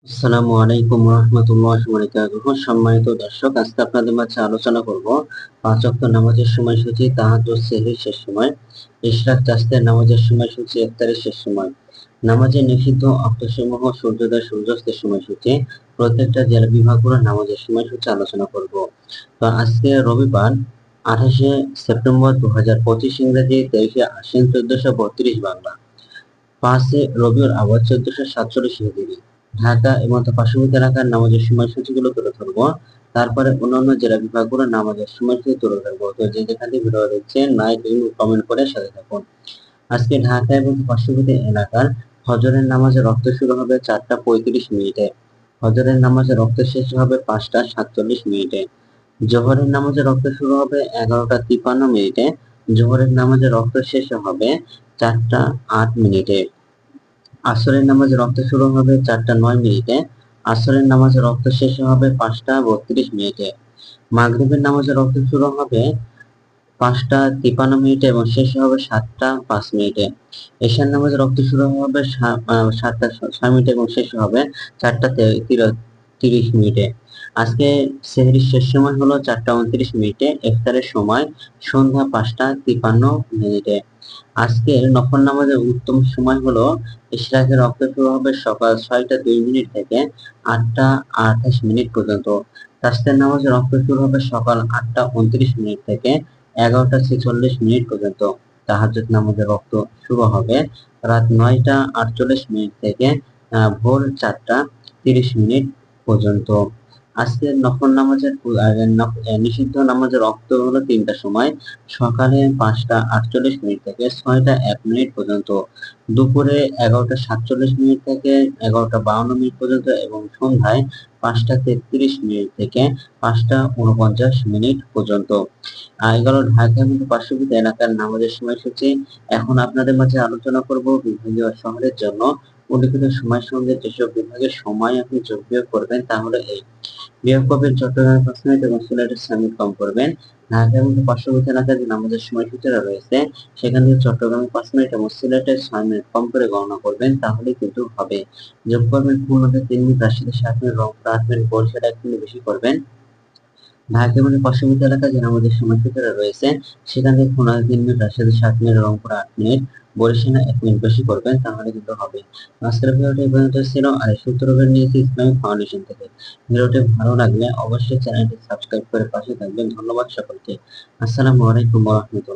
আসসালামু আলাইকুম রাহমাতুল্লাহি ওয়া বারাকাতুহু। সম্মানিত দর্শক, আজকে আপনাদের মাঝে আলোচনা করব পাঁচ ওয়াক্ত নামাজের সময়সূচি, তাহাজ্জুদ, সেহরির শেষ সময়, ইশরাক, চাঁদের নামাজের সময়সূচি, ইফতারের শেষ সময়, নামাজের নিষিদ্ধ অক্তসমূহ, সূর্যোদয় সূর্যাস্তের সময়সূচি, প্রত্যেকটা জেলা বিভাগগুলো নামাজের সময়সূচি আলোচনা করব। তো আজকে রবিবার 28শে সেপ্টেম্বর 2025, ইংরেজি 23শে আশ্বিন 1432 বাংলা, 5 রবিউল আউয়াল 1447 হিজরি। ঢাকা এবং তার পার্শ্ববর্তী এলাকার নামাজের সময়সূচিগুলো তুলে ধরবো। তারপরে অন্যান্য জেলা বিভাগগুলো নামাজের সময়সূচি তুলে ধরবো। তো যে যেখান থেকে ভিডিও দেখছেন লাইক এবং কমেন্ট করে সাথে থাকুন। আজকে ঢাকা এবং পার্শ্ববর্তী এলাকার ফজরের নামাজের রক্ত শুরু হবে 4টা 35 মিনিটে। ফজরের নামাজের রক্ত শেষ হবে 5টা 47 মিনিটে। জোহরের নামাজের রক্ত শুরু হবে 11টা 53 মিনিটে। জোহরের নামাজের রক্ত শেষ হবে 4টা 8 মিনিটে। আসরের নামাজে রক্ত শুরু হবে 4টা 9 মিনিটে। আসরের নামাজে রক্ত শেষ হবে 5টা 32 মিনিটে। মাগরিবের নামাজে রক্ত শুরু হবে 5টা 53 মিনিটে এবং শেষ হবে 7টা 5 মিনিটে। এশার নামাজে রক্ত শুরু হবে 7টা 6 মিনিটে এবং শেষ হবে 4টা 30 মিনিটে। আজকে সেহরির শেষ সময় হলো 4টা 29 মিনিটে। ইফতারের সময় সন্ধ্যা 5টা 53 মিনিটে। আজকের নফল নামাজের উত্তম সময় হলো ইশরাকের রক্ত শুরু হবে সকাল 6টা 2 মিনিট থেকে 8টা 28 মিনিট পর্যন্ত। তাসদের নামাজের রক্ত শুরু হবে সকাল 8টা 29 মিনিট থেকে 11টা 46 মিনিট পর্যন্ত। তাহাজ্জুদ নামাজের রক্ত শুরু হবে রাত 9টা 48 মিনিট থেকে ভোর 4টা 30 মিনিট পর্যন্ত। আজকের নফল নামাজের নিষিদ্ধ নামাজের রক্ত হলো 3টার সময়, সকালে 5টা 48 মিনিট থেকে 6টা 1 মিনিট পর্যন্ত, দুপুরে 11টা 47 মিনিট থেকে 11টা 52 মিনিট পর্যন্ত এবং সন্ধ্যায় 5টা 33 মিনিট থেকে 5টা 49 মিনিট পর্যন্ত। গেল ঢাকা এবং পার্শ্ববর্তী এলাকার নামাজের সময়সূচি। এখন আপনাদের মাঝে আলোচনা করব বিভাগীয় শহরের জন্য উল্লিখিত সময়ের সঙ্গে যেসব বিভাগের সময় আপনি যোগ বিয়োগ করবেন তাহলে এই বিয়োগ করবেন চট্টগ্রামের 5 মিনিট এবং সিলেটের 6 মিনিট কম করবেন। ঢাকা এবং পার্শ্ববর্তী এলাকায় যে নামাজের সময়সূচিটা রয়েছে সেখান থেকে চট্টগ্রামে 5 মিনিট এবং সিলেটের 6 মিনিট কম করে গণনা করবেন, তাহলে কিন্তু হবে। যোগ করবেন খুলনাতে 3 মিনিট, রাজশাহীতে 7 মিনিট, রংপুর 8 মিনিট, বরিশালে 1 মিনিট বেশি করবেন। ঢাকা এবং পার্শ্ববর্তী এলাকায় যে নামাজের সময়সূচিটা রয়েছে সেখান থেকে খুলনাতে 3 মিনিট, রাজশাহীতে 7 মিনিট, রংপুর 8 মিনিট, বরিশালে 1 মিনিট বেশি করবেন, তাহলে কিন্তু হবে। আজকের ভিডিওটি এই পর্যন্ত ছিল। আর এই সূত্রগুলো নিয়েছি ইসলামিক ফাউন্ডেশন থেকে। ভিডিওটি ভালো লাগলে অবশ্যই চ্যানেলটি সাবস্ক্রাইব করে পাশে থাকবেন। ধন্যবাদ সকলকে। আসসালামু আলাইকুম ওয়া রাহমাতুল্লাহ।